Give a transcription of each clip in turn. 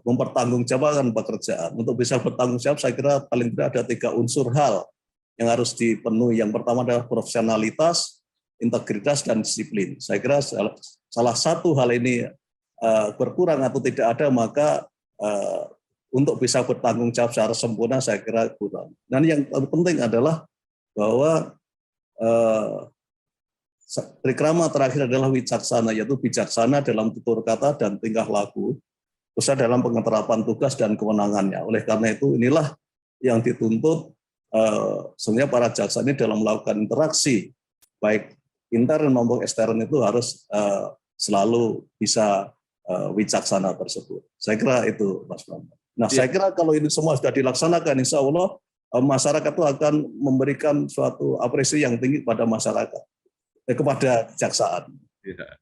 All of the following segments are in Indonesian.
mempertanggungjawabkan pekerjaan. Untuk bisa bertanggung jawab, saya kira paling tidak ada 3 unsur hal yang harus dipenuhi. Yang pertama adalah profesionalitas, integritas, dan disiplin. Saya kira salah satu hal ini berkurang atau tidak ada, maka untuk bisa bertanggung jawab secara sempurna saya kira kurang. Dan yang penting adalah bahwa trikrama terakhir adalah wicaksana, yaitu bijaksana dalam tutur kata dan tingkah laku, khususnya dalam pengeterapan tugas dan kewenangannya. Oleh karena itu, inilah yang dituntut sebenarnya para jaksa ini dalam melakukan interaksi, baik intern maupun ekstern, itu harus selalu bisa wicaksana tersebut. Saya kira itu, Mas Bambang. Nah, saya kira kalau ini semua sudah dilaksanakan, insya Allah masyarakat itu akan memberikan suatu apresiasi yang tinggi pada masyarakat, kepada kejaksaan. Ya.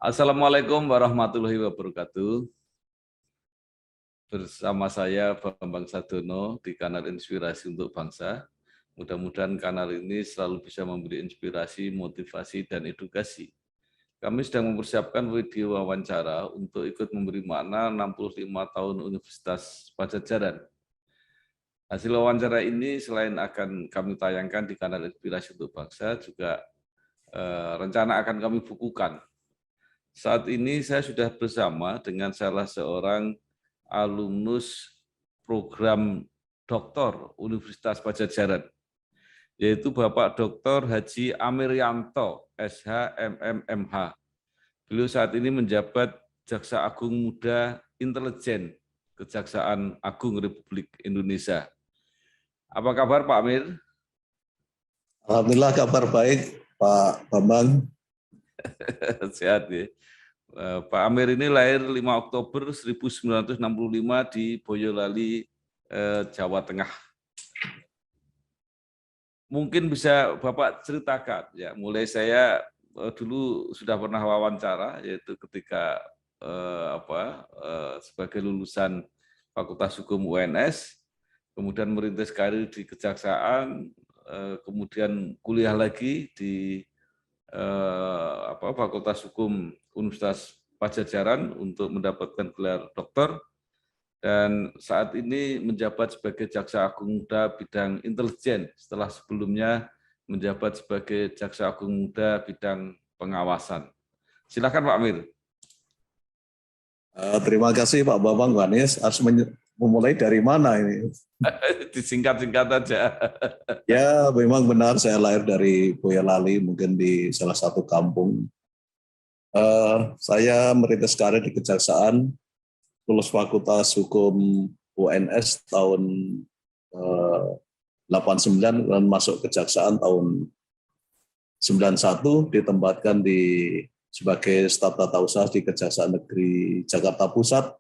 Assalamualaikum warahmatullahi wabarakatuh. Bersama saya Bambang Sadono di kanal Inspirasi untuk Bangsa. Mudah-mudahan kanal ini selalu bisa memberi inspirasi, motivasi, dan edukasi. Kami sedang mempersiapkan video wawancara untuk ikut memberi makna 65 tahun Universitas Padjadjaran. Hasil wawancara ini selain akan kami tayangkan di kanal Inspirasi untuk Bangsa, juga rencana akan kami bukukan. Saat ini saya sudah bersama dengan salah seorang alumnus program doktor Universitas Padjadjaran, yaitu Bapak Dr. Haji Amiryanto, SH, MMMH. Beliau saat ini menjabat Jaksa Agung Muda Intelijen Kejaksaan Agung Republik Indonesia. Apa kabar Pak Amir? Alhamdulillah kabar baik, Pak Bambang. Sehat ya. Pak Amir ini lahir 5 Oktober 1965 di Boyolali, Jawa Tengah. Mungkin bisa Bapak ceritakan, ya, mulai saya dulu sudah pernah wawancara, yaitu ketika sebagai lulusan Fakultas Hukum UNS, kemudian merintis karir di kejaksaan, kemudian kuliah lagi di Fakultas Hukum Universitas Padjadjaran untuk mendapatkan gelar doktor, dan saat ini menjabat sebagai Jaksa Agung Muda bidang intelijen setelah sebelumnya menjabat sebagai Jaksa Agung Muda bidang pengawasan. Silakan Pak Amir. Terima kasih Pak Bambang. Wanis, harus memulai dari mana ini? Disingkat-singkat aja. Ya, memang benar saya lahir dari Boyolali, mungkin di salah satu kampung. Saya merintis karir di kejaksaan, lulus Fakultas Hukum UNS tahun 89 dan masuk kejaksaan tahun 91, ditempatkan sebagai staf tata usaha di Kejaksaan Negeri Jakarta Pusat.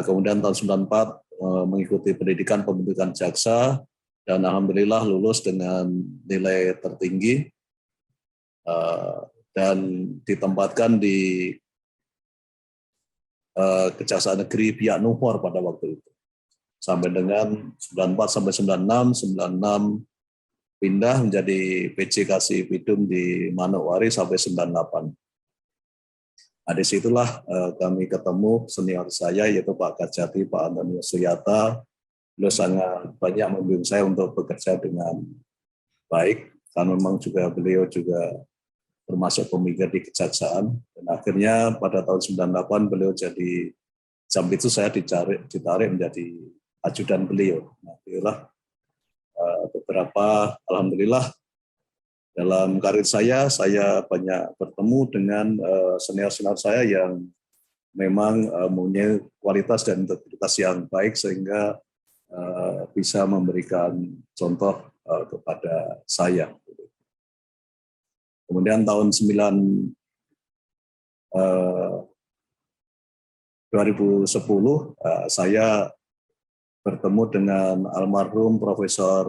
Kemudian tahun 94 mengikuti pendidikan pembentukan jaksa, dan alhamdulillah lulus dengan nilai tertinggi dan ditempatkan di Kejaksaan Negeri Biak Numfor pada waktu itu. Sampai dengan 94 sampai 96, 96 pindah menjadi PJ Kasih Bidum di Manokwari sampai 98. Nah, disitulah kami ketemu senior saya, yaitu Pak Kajati, Pak Antonio Suyata. Beliau sangat banyak membimbing saya untuk bekerja dengan baik, karena memang juga beliau juga termasuk pemikir di kejaksaan. Dan akhirnya pada tahun 98 beliau jadi, jam itu saya ditarik menjadi ajudan beliau. Nah, itulah beberapa, alhamdulillah, dalam karir saya banyak bertemu dengan senior-senior saya yang memang mempunyai kualitas dan integritas yang baik, sehingga bisa memberikan contoh kepada saya. Kemudian tahun 2010 saya bertemu dengan almarhum Profesor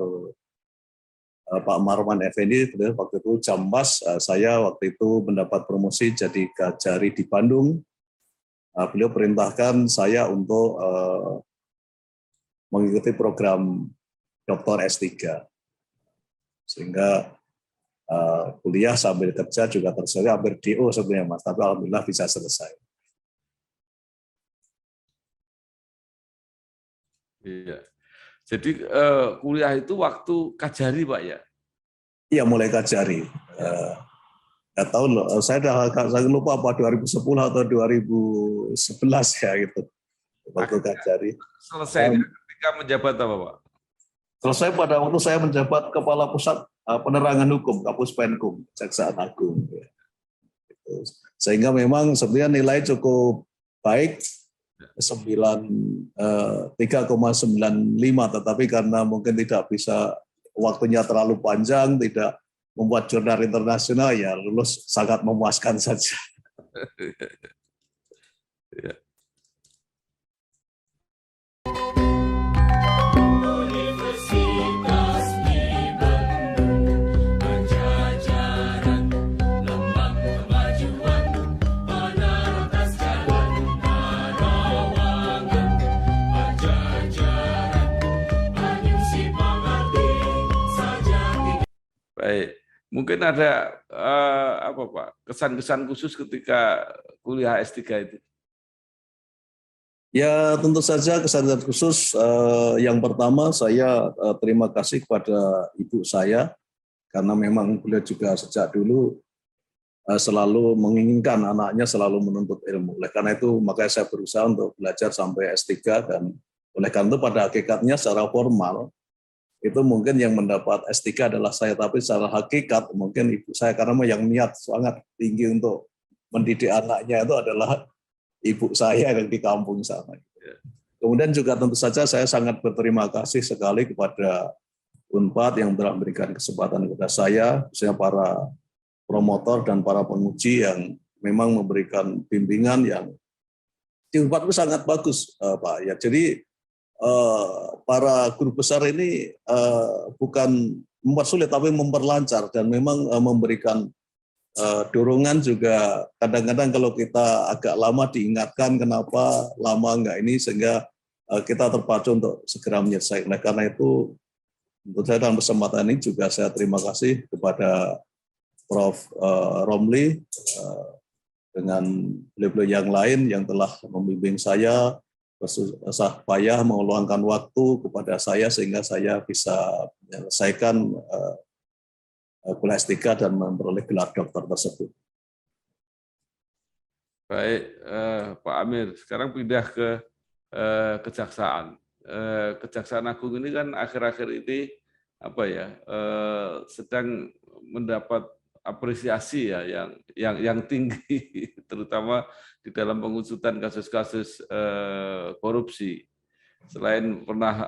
Pak Marwan Effendi. Waktu itu Jambas, saya waktu itu mendapat promosi jadi Kajari di Bandung. Beliau perintahkan saya untuk mengikuti program Dr. S3. Sehingga kuliah sambil kerja juga tersedia hampir DO sebenarnya Mas, tapi alhamdulillah bisa selesai. Iya. Jadi kuliah itu waktu Kajari Pak ya? Iya, mulai Kajari. Nggak tahu loh, saya lupa apa 2010 atau 2011 ya gitu. Waktu Kajari. Selesai ketika menjabat apa Pak? Selesai pada waktu saya menjabat Kepala Pusat Penerangan Hukum, Kapus Penkum, Kejaksaan Agung. Sehingga memang sebenarnya nilai cukup baik, 3,95, tetapi karena mungkin tidak bisa, waktunya terlalu panjang, tidak membuat jurnal internasional, ya lulus sangat memuaskan saja. Ya. Baik, mungkin ada apa Pak, kesan-kesan khusus ketika kuliah S3 itu? Ya tentu saja kesan khusus. Yang pertama saya terima kasih kepada ibu saya, karena memang beliau juga sejak dulu selalu menginginkan anaknya selalu menuntut ilmu. Oleh karena itu makanya saya berusaha untuk belajar sampai S3, dan oleh karena itu pada hakikatnya secara formal itu mungkin yang mendapat S3 adalah saya, tapi secara hakikat mungkin ibu saya, karena yang niat sangat tinggi untuk mendidik anaknya itu adalah ibu saya yang di kampung sana. Kemudian juga tentu saja saya sangat berterima kasih sekali kepada Unpad yang telah memberikan kesempatan kepada saya, khususnya para promotor dan para penguji yang memang memberikan bimbingan yang di Unpad itu sangat bagus, Pak. Ya, jadi para guru besar ini bukan mempersulit tapi memperlancar, dan memang memberikan dorongan juga. Kadang-kadang kalau kita agak lama diingatkan kenapa lama enggak ini, sehingga kita terpacu untuk segera menyelesaikan. Nah, karena itu untuk saya dalam kesempatan ini juga saya terima kasih kepada Prof. Romli dengan beliau-beliau yang lain yang telah membimbing saya, susah payah meluangkan waktu kepada saya sehingga saya bisa menyelesaikan kuliah S3 dan memperoleh gelar dokter tersebut. Baik, Pak Amir, sekarang pindah ke Kejaksaan. Kejaksaan Agung ini kan akhir-akhir ini apa ya, sedang mendapat apresiasi ya yang tinggi, terutama di dalam pengusutan kasus-kasus korupsi. Selain pernah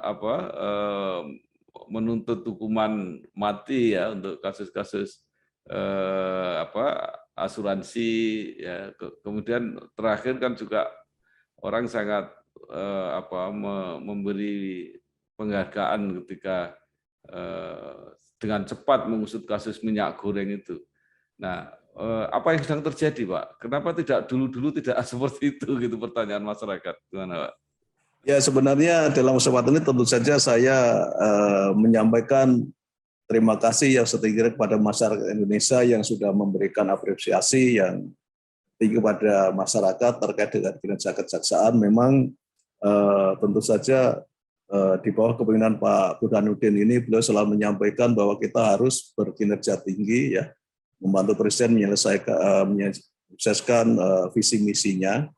menuntut hukuman mati ya untuk kasus-kasus asuransi ya, kemudian terakhir kan juga orang sangat memberi penghargaan ketika dengan cepat mengusut kasus minyak goreng itu. Nah, apa yang sedang terjadi, Pak? Kenapa tidak dulu-dulu tidak seperti itu gitu, pertanyaan masyarakat. Gimana, Pak? Ya, sebenarnya dalam kesempatan ini tentu saja saya menyampaikan terima kasih yang setinggi kepada masyarakat Indonesia yang sudah memberikan apresiasi yang tinggi kepada masyarakat terkait dengan kinerja kejaksaan. Memang tentu saja di bawah kepemimpinan Pak Burhanuddin ini beliau selalu menyampaikan bahwa kita harus berkinerja tinggi ya, membantu Presiden menyukseskan visi misinya.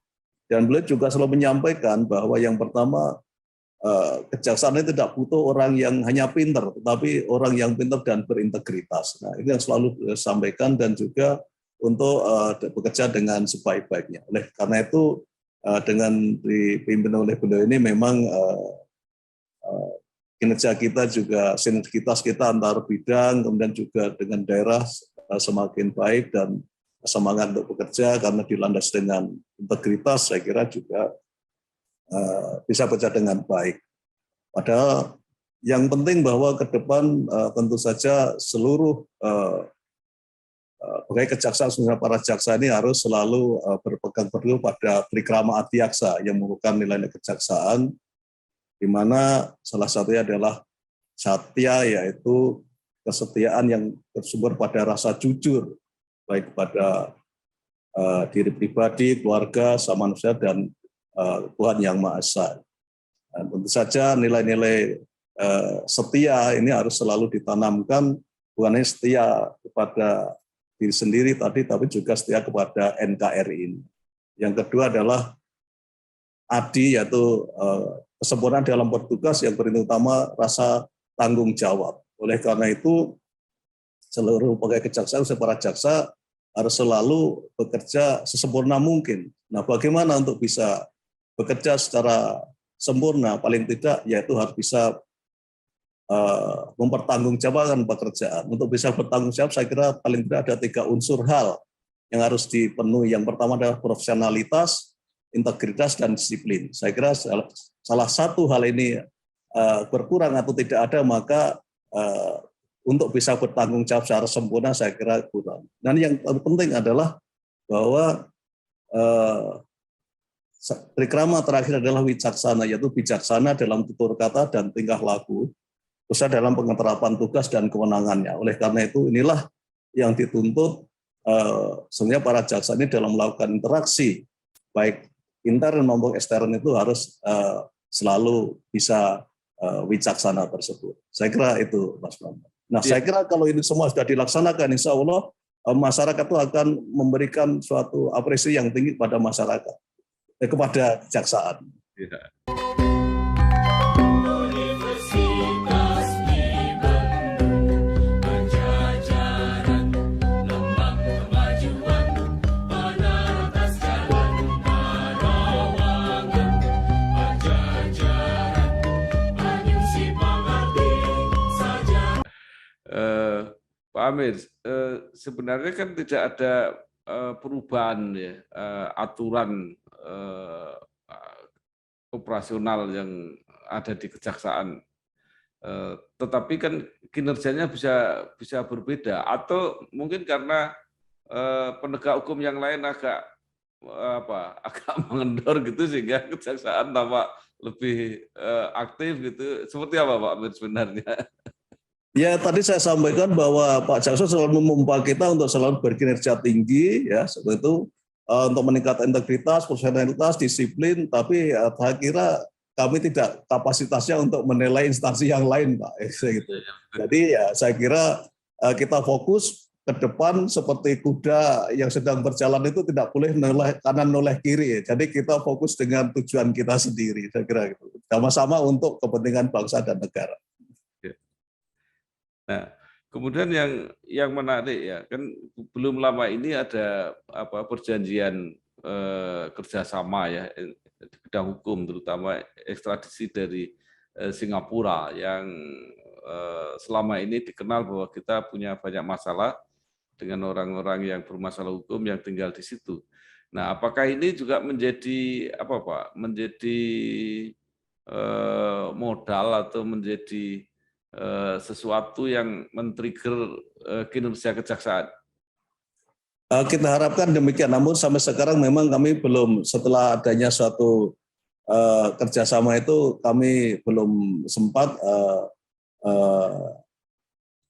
Dan beliau juga selalu menyampaikan bahwa yang pertama, kejaksaan ini tidak butuh orang yang hanya pintar, tetapi orang yang pintar dan berintegritas. Nah, ini yang selalu beliau sampaikan, dan juga untuk bekerja dengan sebaik-baiknya. Oleh karena itu, dengan dipimpin oleh beliau ini memang kinerja kita juga sinergitas kita antar bidang, kemudian juga dengan daerah semakin baik dan semangat untuk bekerja karena dilandasi dengan integritas, saya kira juga bisa bekerja dengan baik. Padahal yang penting bahwa ke depan tentu saja seluruh pegawai kejaksaan, sebenarnya para jaksa ini harus selalu berpegang teguh pada trikrama adiaksa yang merupakan nilai kejaksaan, di mana salah satunya adalah satya, yaitu kesetiaan yang bersumber pada rasa jujur, baik kepada diri pribadi, keluarga, sama manusia, dan Tuhan Yang Maha Esa. Dan tentu saja nilai-nilai setia ini harus selalu ditanamkan, bukan hanya setia kepada diri sendiri tadi, tapi juga setia kepada NKRI ini. Yang kedua adalah ADI, yaitu kesempurnaan dalam bertugas, yang paling utama rasa tanggung jawab. Oleh karena itu, seluruh pegawai kejaksaan, para jaksa harus selalu bekerja sesempurna mungkin. Nah, bagaimana untuk bisa bekerja secara sempurna? Paling tidak, yaitu harus bisa mempertanggungjawabkan pekerjaan. Untuk bisa bertanggung jawab, saya kira paling tidak ada 3 unsur hal yang harus dipenuhi. Yang pertama adalah profesionalitas, integritas, dan disiplin. Saya kira salah satu hal ini berkurang atau tidak ada, maka untuk bisa bertanggung jawab secara sempurna saya kira kurang. Dan yang penting adalah bahwa trikrama terakhir adalah wicaksana, yaitu bijaksana dalam tutur kata dan tingkah laku, khususnya dalam pengeterapan tugas dan kewenangannya. Oleh karena itu, inilah yang dituntut sebenarnya para jaksa ini dalam melakukan interaksi, baik intern maupun ekstern, itu harus selalu bisa wicaksana tersebut. Saya kira itu, Mas Bambang. Nah, saya kira kalau ini semua sudah dilaksanakan, insya Allah masyarakat itu akan memberikan suatu apresiasi yang tinggi pada masyarakat, kepada kejaksaan. Ya. Pak Amir, sebenarnya kan tidak ada perubahan ya, aturan operasional yang ada di kejaksaan, tetapi kan kinerjanya bisa berbeda, atau mungkin karena penegak hukum yang lain agak mengendor gitu sehingga kejaksaan tampak lebih aktif gitu. Seperti apa Pak Amir sebenarnya? Ya, tadi saya sampaikan bahwa Pak Jaksa selalu memompa kita untuk selalu berkinerja tinggi, ya, seperti itu, untuk meningkatkan integritas, profesionalitas, disiplin. Tapi saya kira kami tidak kapasitasnya untuk menilai instansi yang lain, Pak. Gitu. Jadi ya, saya kira kita fokus ke depan seperti kuda yang sedang berjalan itu tidak boleh noleh kanan noleh kiri. Jadi kita fokus dengan tujuan kita sendiri. Saya kira gitu. Sama-sama untuk kepentingan bangsa dan negara. Nah, kemudian yang menarik ya, kan belum lama ini ada perjanjian kerjasama ya di bidang hukum, terutama ekstradisi dari Singapura yang selama ini dikenal bahwa kita punya banyak masalah dengan orang-orang yang bermasalah hukum yang tinggal di situ. Nah, apakah ini juga menjadi menjadi modal atau menjadi sesuatu yang men-trigger kinerja kejaksaan? Kita harapkan demikian, namun sampai sekarang memang kami belum, setelah adanya suatu kerjasama itu, kami belum sempat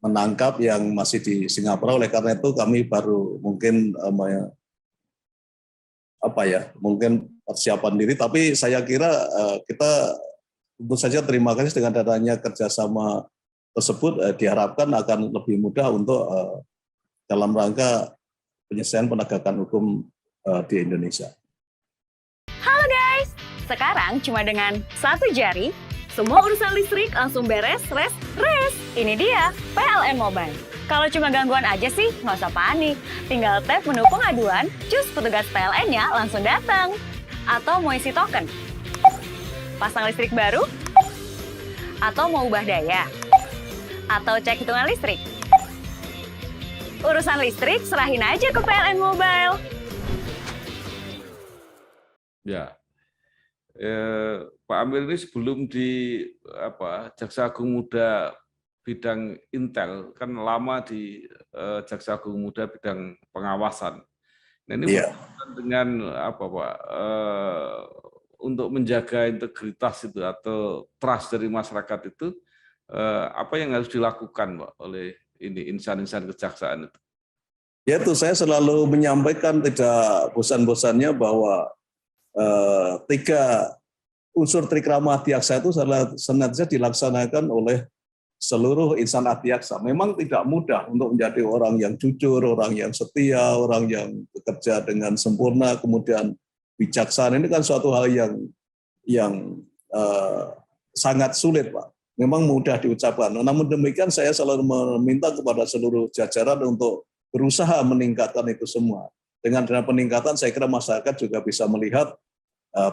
menangkap yang masih di Singapura. Oleh karena itu kami baru mungkin mungkin persiapan diri, tapi saya kira kita tentu saja terima kasih dengan adanya kerjasama tersebut, diharapkan akan lebih mudah untuk dalam rangka penyelesaian penegakan hukum di Indonesia. Halo guys, sekarang cuma dengan 1 jari, semua urusan listrik langsung beres, res. Ini dia PLN Mobile. Kalau cuma gangguan aja sih, nggak usah panik. Tinggal tap menu pengaduan, cus petugas PLN-nya langsung datang. Atau mau isi token? Pasang listrik baru? Atau mau ubah daya? Atau cek hitungan listrik? Urusan listrik serahin aja ke PLN Mobile. Ya, Pak Amir ini sebelum di Jaksa Agung Muda bidang Intel, kan lama di Jaksa Agung Muda bidang pengawasan. Nah, ini berkaitan dengan apa Pak? Untuk menjaga integritas itu atau trust dari masyarakat itu, apa yang harus dilakukan Pak oleh ini insan-insan kejaksaan itu? Ya itu saya selalu menyampaikan tidak bosan-bosannya bahwa 3 unsur trikrama adiaksa itu senantiasa dilaksanakan oleh seluruh insan adiaksa. Memang tidak mudah untuk menjadi orang yang jujur, orang yang setia, orang yang bekerja dengan sempurna, kemudian bijaksana. Ini kan suatu hal yang sangat sulit, Pak. Memang mudah diucapkan. Namun demikian saya selalu meminta kepada seluruh jajaran untuk berusaha meningkatkan itu semua. Dengan peningkatan saya kira masyarakat juga bisa melihat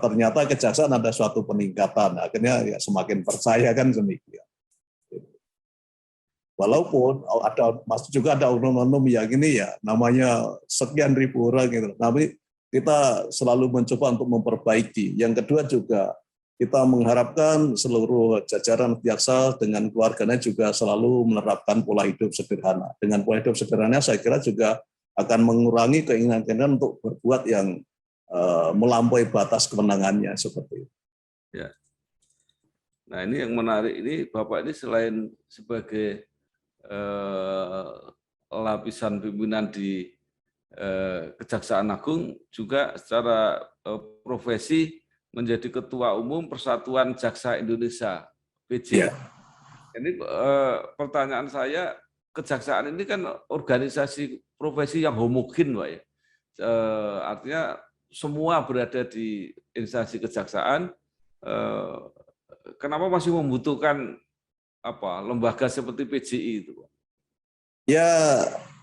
ternyata kejaksaan ada suatu peningkatan. Akhirnya ya semakin percaya kan demikian. Walaupun juga ada oknum-oknum yang ini ya namanya sekian ribu orang gitu. Tapi kita selalu mencoba untuk memperbaiki. Yang kedua juga kita mengharapkan seluruh jajaran jaksa dengan keluarganya juga selalu menerapkan pola hidup sederhana. Dengan pola hidup sederhana saya kira juga akan mengurangi keinginan-keinginan untuk berbuat yang melampaui batas kewenangannya seperti itu. Ya. Nah ini yang menarik ini Bapak ini selain sebagai lapisan pimpinan di Kejaksaan Agung juga secara profesi menjadi Ketua Umum Persatuan Jaksa Indonesia (PJ). Ya. Ini pertanyaan saya, kejaksaan ini kan organisasi profesi yang homogen, Pak ya. Artinya semua berada di instansi kejaksaan. Kenapa masih membutuhkan lembaga seperti PJI itu? Ya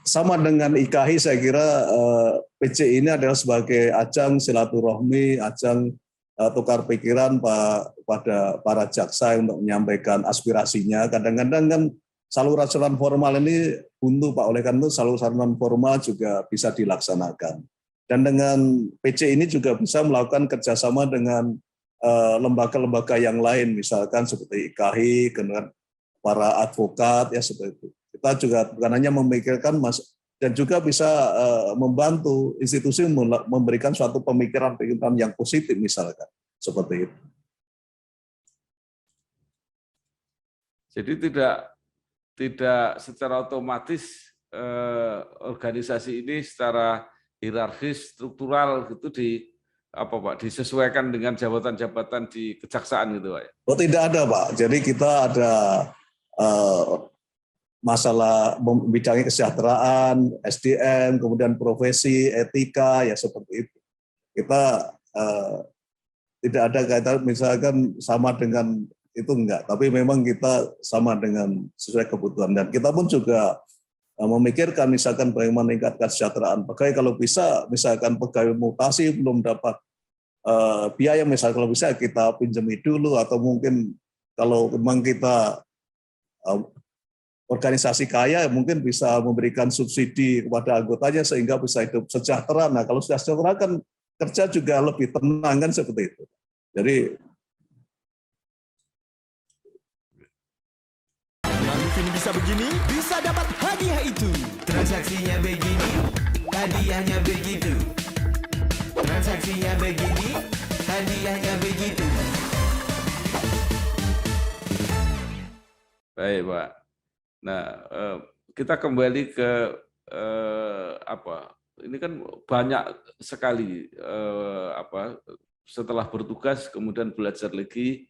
sama dengan IKHI saya kira PJI ini adalah sebagai ajang silaturahmi, ajang tukar pikiran pada para jaksa untuk menyampaikan aspirasinya. Kadang-kadang kan saluran-saluran formal ini buntu Pak, oleh karena itu saluran formal juga bisa dilaksanakan. Dan dengan PJI ini juga bisa melakukan kerjasama dengan lembaga-lembaga yang lain, misalkan seperti IKHI, dengan para advokat ya seperti itu. Kita juga bukan hanya memikirkan dan juga bisa membantu institusi memberikan suatu pemikiran-pemikiran yang positif misalkan seperti itu. Jadi tidak secara otomatis organisasi ini secara hierarkis struktural gitu disesuaikan dengan jabatan-jabatan di kejaksaan gitu Pak. Oh tidak ada Pak. Jadi kita ada masalah bidangnya kesejahteraan, SDM, kemudian profesi, etika, ya seperti itu. Kita tidak ada kaitan misalkan sama dengan itu enggak, tapi memang kita sama dengan sesuai kebutuhan. Dan kita pun juga memikirkan misalkan bagaimana meningkatkan kesejahteraan pegawai, kalau bisa misalkan pegawai mutasi belum dapat biaya, misalnya kalau bisa kita pinjami dulu, atau mungkin kalau memang kita organisasi kaya mungkin bisa memberikan subsidi kepada anggotanya sehingga bisa hidup sejahtera. Nah kalau sudah sejahtera kan kerja juga lebih tenang kan seperti itu. Jadi mungkin bisa begini, bisa dapat hadiah itu. Transaksinya begini, hadiahnya begitu. Transaksinya begini, hadiahnya begitu. Baik, Pak. Nah, kita kembali ke ini kan banyak sekali setelah bertugas kemudian belajar lagi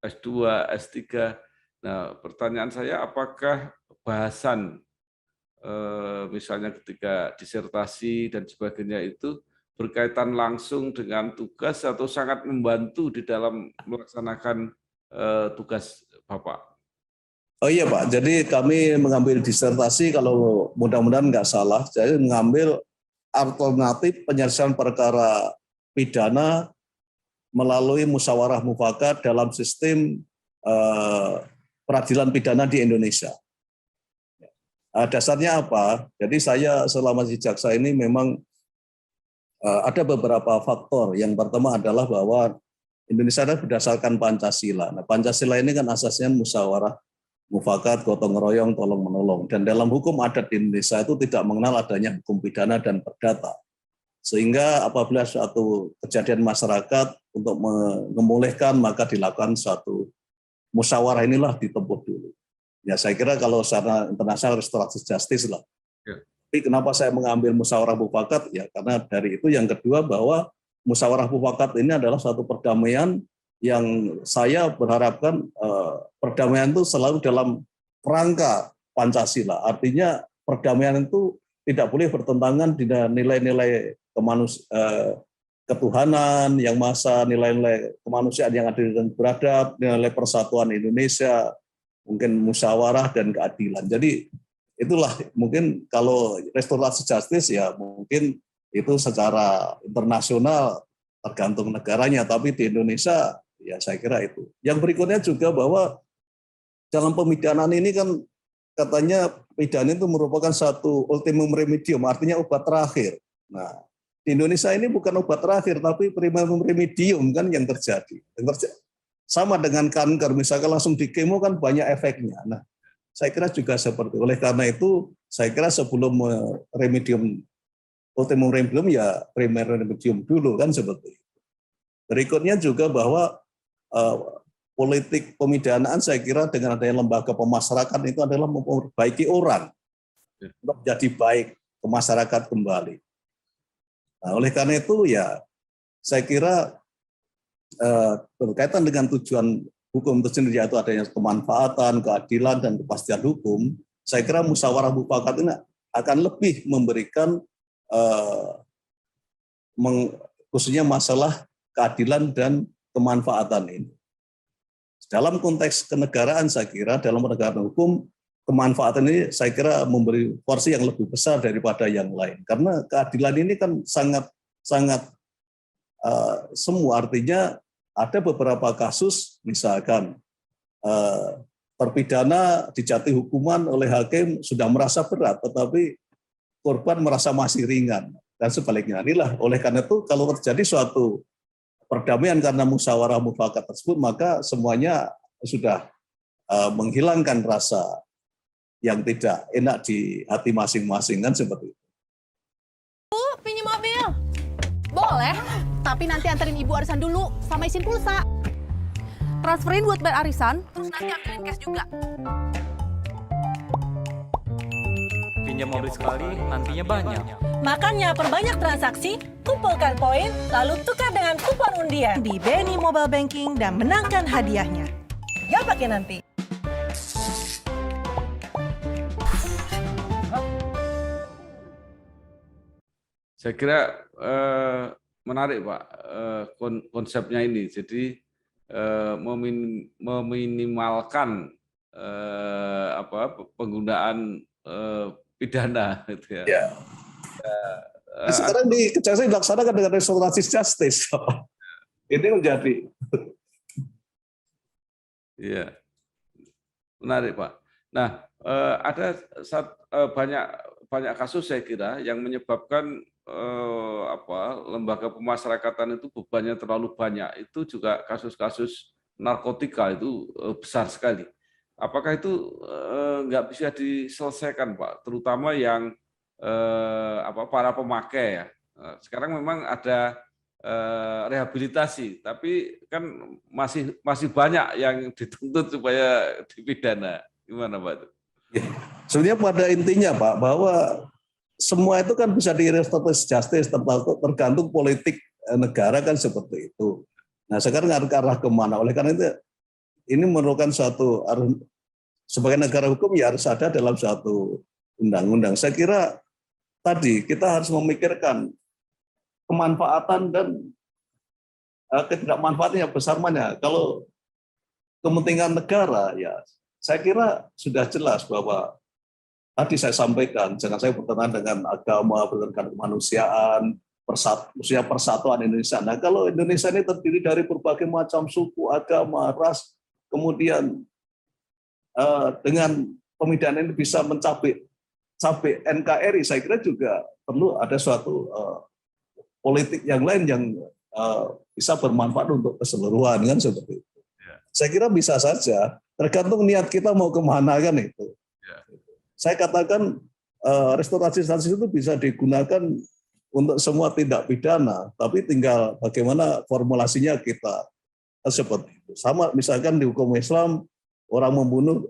S2, S3. Nah, pertanyaan saya apakah bahasan misalnya ketika disertasi dan sebagainya itu berkaitan langsung dengan tugas atau sangat membantu di dalam melaksanakan tugas Bapak? oh iya Pak, jadi kami mengambil disertasi kalau mudah-mudahan nggak salah, jadi mengambil alternatif penyelesaian perkara pidana melalui musyawarah mufakat dalam sistem peradilan pidana di Indonesia. Dasarnya apa? Jadi saya selama di jaksa ini memang ada beberapa faktor. Yang pertama adalah bahwa Indonesia adalah berdasarkan Pancasila. Nah, Pancasila ini kan asasnya musyawarah mufakat, gotong royong, tolong menolong. Dan dalam hukum adat di Indonesia itu tidak mengenal adanya hukum pidana dan perdata. Sehingga apabila suatu kejadian masyarakat untuk memulihkan, maka dilakukan suatu musyawarah inilah ditempuh dulu. Ya saya kira kalau secara internasional restoratif justice lah. Ya. Tapi kenapa saya mengambil musyawarah mufakat? Ya karena dari itu yang kedua bahwa musyawarah mufakat ini adalah suatu perdamaian yang saya berharapkan perdamaian itu selalu dalam kerangka Pancasila. Artinya perdamaian itu tidak boleh bertentangan dengan nilai-nilai ketuhanan yang maha, nilai-nilai kemanusiaan yang adil dan beradab, nilai persatuan Indonesia, mungkin musyawarah dan keadilan. Jadi itulah mungkin kalau restoratif justice ya mungkin itu secara internasional tergantung negaranya, tapi di Indonesia ya saya kira itu. Yang berikutnya juga bahwa dalam pemidanaan ini kan katanya pidana itu merupakan satu ultimum remedium, artinya obat terakhir. Nah, di Indonesia ini bukan obat terakhir, tapi primum remedium kan yang terjadi. Sama dengan kanker, misalkan langsung di kemo kan banyak efeknya. Nah, saya kira juga seperti oleh karena itu, saya kira sebelum remedium, ultimum remedium ya primer remedium dulu kan seperti itu. Berikutnya juga bahwa politik pemidanaan saya kira dengan adanya lembaga pemasyarakatan itu adalah memperbaiki orang untuk menjadi baik ke masyarakat kembali. Nah, oleh karena itu ya saya kira berkaitan dengan tujuan hukum itu sendiri yaitu adanya kemanfaatan, keadilan dan kepastian hukum, saya kira musyawarah mufakat ini akan lebih memberikan khususnya masalah keadilan dan kemanfaatan ini. Dalam konteks kenegaraan saya kira dalam penegakan hukum kemanfaatan ini saya kira memberi porsi yang lebih besar daripada yang lain karena keadilan ini kan sangat semua, artinya ada beberapa kasus misalkan terpidana dijatuhi hukuman oleh hakim sudah merasa berat tetapi korban merasa masih ringan dan sebaliknya. Inilah oleh karena itu kalau terjadi suatu perdamaian karena musyawarah mufakat tersebut maka semuanya sudah menghilangkan rasa yang tidak enak di hati masing-masing kan seperti itu. Bu, pinjam mobil. Boleh, tapi nanti anterin ibu arisan dulu sama isin pulsa. Transferin buat bayar arisan, terus nanti ambilin cash juga. Pinjam mobil sekali, nantinya banyak. Makanya perbanyak transaksi, kumpulkan poin, lalu tukar dengan kupon undian di BNI Mobile Banking dan menangkan hadiahnya. Gak pakai nanti. Saya kira menarik Pak konsepnya ini. Jadi meminimalkan penggunaan pidana gitu ya. Ya. Sekarang di kejaksaan dilaksanakan dengan restoratif justice. Ini menjadi. Iya, menarik Pak. Nah, ada banyak kasus saya kira yang menyebabkan lembaga pemasyarakatan itu bebannya terlalu banyak. Itu juga kasus-kasus narkotika itu besar sekali. Apakah itu nggak bisa diselesaikan Pak? Terutama yang para pemakai ya. Sekarang memang ada rehabilitasi, tapi kan masih banyak yang dituntut supaya dipidana. Gimana Pak? Ya, sebenarnya pada intinya Pak bahwa semua itu kan bisa di restoratif justice tergantung politik negara kan seperti itu. Nah sekarang ke arah kemana? Oleh karena itu ini merupakan suatu sebagai negara hukum ya harus ada dalam suatu undang-undang. Saya kira tadi kita harus memikirkan kemanfaatan dan ketidakmanfaatnya besar mana. Kalau kepentingan negara ya saya kira sudah jelas bahwa tadi saya sampaikan jangan saya bertentangan dengan agama, bertentangan dengan kemanusiaan, usia persatuan Indonesia. Nah, kalau Indonesia ini terdiri dari berbagai macam suku, agama, ras, kemudian dengan pemidanaan ini bisa mencapai NKRI, saya kira juga perlu ada suatu politik yang lain yang bisa bermanfaat untuk keseluruhan, kan seperti itu. Saya kira bisa saja, tergantung niat kita mau kemana, kan itu. Saya katakan restorasi justice itu bisa digunakan untuk semua tindak pidana, tapi tinggal bagaimana formulasinya kita seperti itu. Sama misalkan di hukum Islam, orang membunuh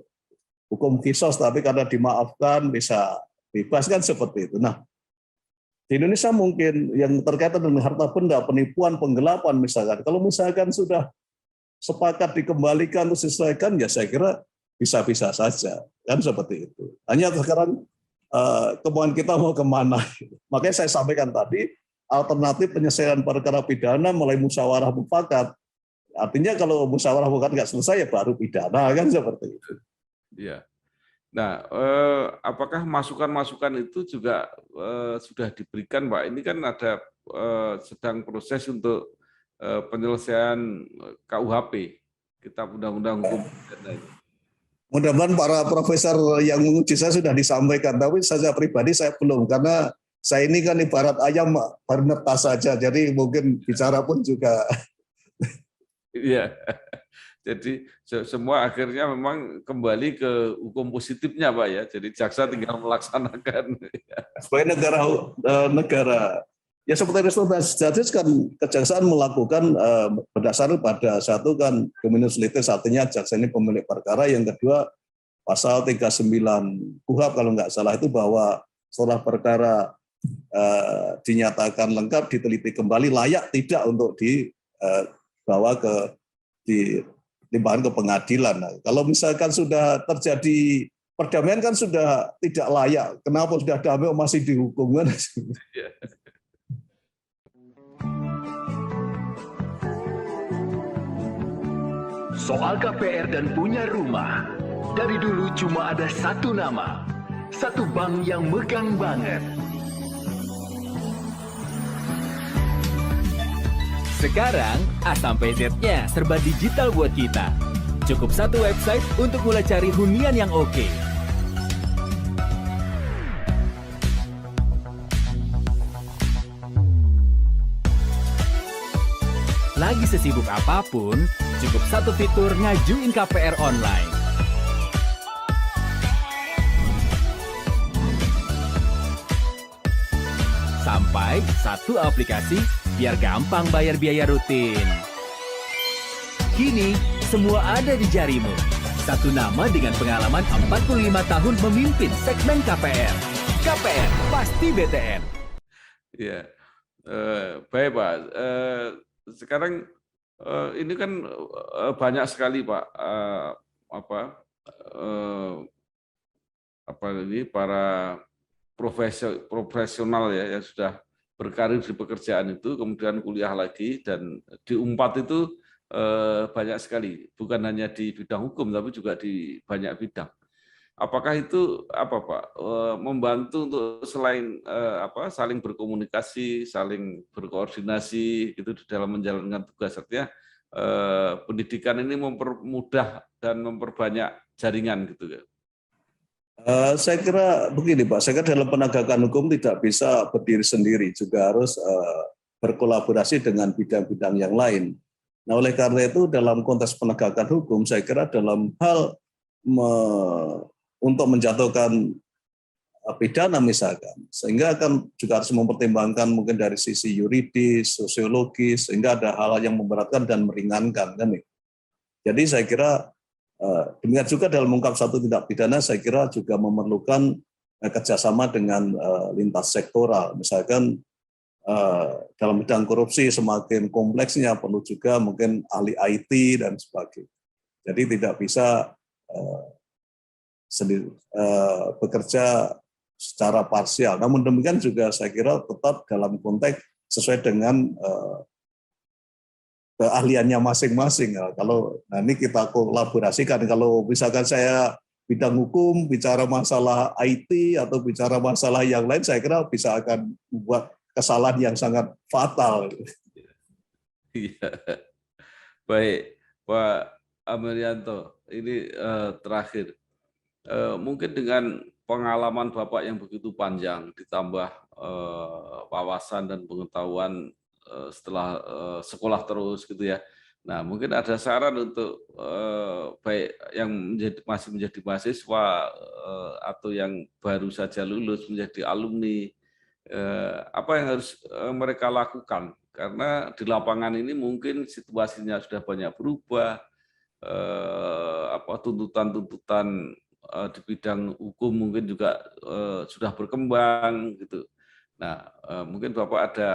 hukum qisas, tapi karena dimaafkan bisa bebas, kan seperti itu. Nah, di Indonesia mungkin yang terkait dengan harta benda, penipuan, penggelapan misalkan, kalau misalkan sudah sepakat dikembalikan atau disesuaikan, ya saya kira bisa-bisa saja, kan seperti itu. Hanya sekarang kemauan kita mau kemana. Makanya saya sampaikan tadi, alternatif penyelesaian perkara pidana mulai musyawarah mufakat. Artinya kalau musyawarah mufakat nggak selesai, ya baru pidana, kan seperti itu. Iya. Nah, apakah masukan-masukan itu juga sudah diberikan, Pak? Ini kan ada sedang proses untuk penyelesaian KUHP, Kitab Undang-Undang Hukum Pidana ini. Mudah-mudahan para profesor yang menguji saya sudah disampaikan, tapi saya pribadi saya belum, karena saya ini kan ibarat ayam baru netas saja, jadi mungkin bicara pun juga. Iya, jadi semua akhirnya memang kembali ke hukum positifnya, Pak ya. Jadi jaksa tinggal melaksanakan. Sebagai negara, ya seperti restorasi justice kan kejaksaan melakukan berdasarkan pada satu kan dominus litis, artinya jaksa ini pemilik perkara, yang kedua pasal 39 KUHP kalau nggak salah itu bahwa setelah perkara dinyatakan lengkap, diteliti kembali layak tidak untuk dibawa ke dilimpahkan ke pengadilan. Nah, kalau misalkan sudah terjadi perdamaian kan sudah tidak layak, kenapa sudah damai masih dihukum, kan? Soal KPR dan punya rumah, dari dulu cuma ada satu nama, satu bank yang megang banget. Sekarang A sampai Z-nya serba digital buat kita. Cukup satu website untuk mulai cari hunian yang oke. Lagi sesibuk apapun, cukup satu fitur ngajuin KPR online. Sampai satu aplikasi biar gampang bayar biaya rutin. Kini, semua ada di jarimu. Satu nama dengan pengalaman 45 tahun memimpin segmen KPR. KPR, pasti BTN. Iya, baik Pak. Sekarang ini kan banyak sekali Pak, para profesional ya yang sudah berkarir di pekerjaan itu, kemudian kuliah lagi, dan di Unpad itu banyak sekali, bukan hanya di bidang hukum, tapi juga di banyak bidang. Apakah itu Pak membantu untuk selain saling berkomunikasi, saling berkoordinasi gitu di dalam menjalankan tugas, artinya pendidikan ini mempermudah dan memperbanyak jaringan gitu kan? Saya kira begini Pak, saya kira dalam penegakan hukum tidak bisa berdiri sendiri, juga harus berkolaborasi dengan bidang-bidang yang lain. Nah, oleh karena itu dalam konteks penegakan hukum, saya kira dalam hal untuk menjatuhkan pidana misalkan, sehingga akan juga harus mempertimbangkan mungkin dari sisi yuridis, sosiologis, sehingga ada hal yang memberatkan dan meringankan, kan. Jadi saya kira demikian juga dalam mengungkap satu tindak pidana, saya kira juga memerlukan kerjasama dengan lintas sektoral. Misalkan dalam bidang korupsi semakin kompleksnya, perlu juga mungkin ahli IT dan sebagainya. Jadi tidak bisa bekerja secara parsial. Namun demikian juga saya kira tetap dalam konteks sesuai dengan keahliannya masing-masing. Kalau ini kita kolaborasikan, kalau misalkan saya bidang hukum bicara masalah IT atau bicara masalah yang lain, saya kira bisa akan membuat kesalahan yang sangat fatal. Iya. Baik, Pak Amerianto, ini terakhir. Mungkin dengan pengalaman Bapak yang begitu panjang, ditambah wawasan dan pengetahuan setelah sekolah terus gitu ya. Nah, mungkin ada saran untuk baik yang masih menjadi mahasiswa atau yang baru saja lulus menjadi alumni, apa yang harus mereka lakukan? Karena di lapangan ini mungkin situasinya sudah banyak berubah, tuntutan-tuntutan di bidang hukum mungkin juga sudah berkembang gitu. Nah, mungkin Bapak ada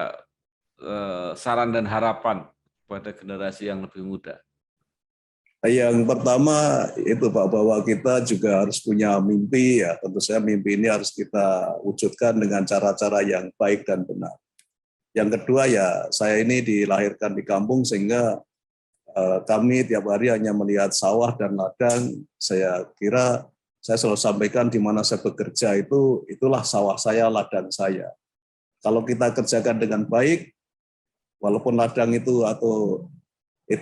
saran dan harapan pada generasi yang lebih muda. Yang pertama itu Pak, bahwa kita juga harus punya mimpi ya. Tentu saja mimpi ini harus kita wujudkan dengan cara-cara yang baik dan benar. Yang kedua ya, saya ini dilahirkan di kampung sehingga kami tiap hari hanya melihat sawah dan ladang. Saya kira saya selalu sampaikan di mana saya bekerja itulah sawah saya, ladang saya. Kalau kita kerjakan dengan baik, walaupun ladang itu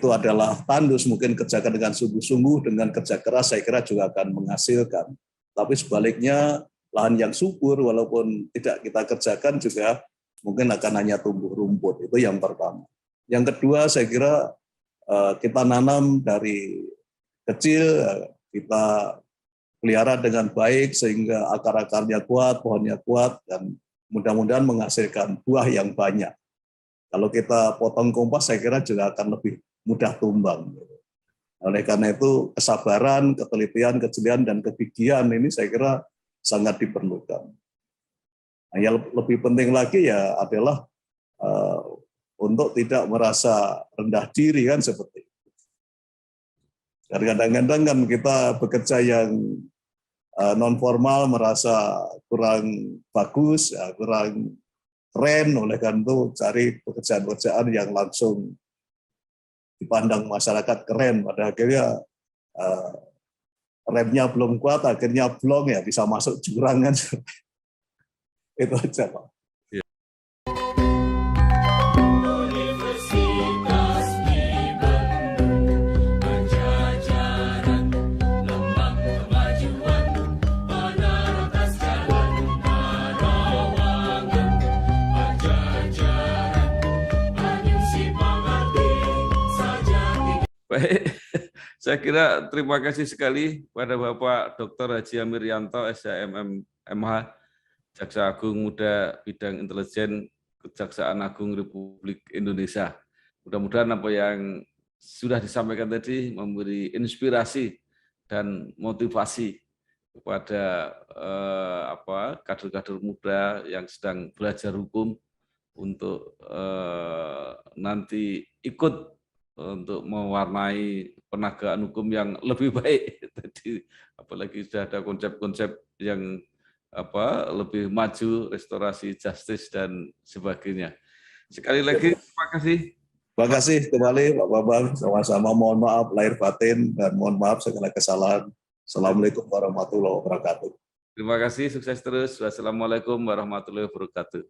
adalah tandus, mungkin kerjakan dengan sungguh-sungguh, dengan kerja keras, saya kira juga akan menghasilkan. Tapi sebaliknya, lahan yang subur, walaupun tidak kita kerjakan juga mungkin akan hanya tumbuh rumput. Itu yang pertama. Yang kedua, saya kira kita nanam dari kecil, kita pelihara dengan baik sehingga akar-akarnya kuat, pohonnya kuat, dan mudah-mudahan menghasilkan buah yang banyak. Kalau kita potong kompas, saya kira juga akan lebih mudah tumbang. Oleh karena itu, kesabaran, ketelitian, kejelian, dan kegigihan ini saya kira sangat diperlukan. Nah, yang lebih penting lagi ya adalah untuk tidak merasa rendah diri kan seperti itu. Kadang-kadang kan kita bekerja yang non formal merasa kurang bagus, ya, kurang keren, oleh karena itu cari pekerjaan-pekerjaan yang langsung dipandang masyarakat keren. Pada akhirnya remnya belum kuat, akhirnya blong ya bisa masuk jurang kan. Itu aja Pak. Baik, saya kira terima kasih sekali pada Bapak Dr. Haji Amerianto, SHM MH, Jaksa Agung Muda Bidang Intelijen Kejaksaan Agung Republik Indonesia. Mudah-mudahan apa yang sudah disampaikan tadi memberi inspirasi dan motivasi kepada kader-kader muda yang sedang belajar hukum untuk nanti ikut untuk mewarnai penegakan hukum yang lebih baik. Tadi apalagi sudah ada konsep-konsep yang lebih maju, restorasi justice dan sebagainya. Sekali lagi terima kasih. Terima kasih kembali Pak Bambang, sama-sama mohon maaf lahir batin dan mohon maaf segala kesalahan. Assalamualaikum warahmatullahi wabarakatuh. Terima kasih, sukses terus. Wassalamualaikum warahmatullahi wabarakatuh.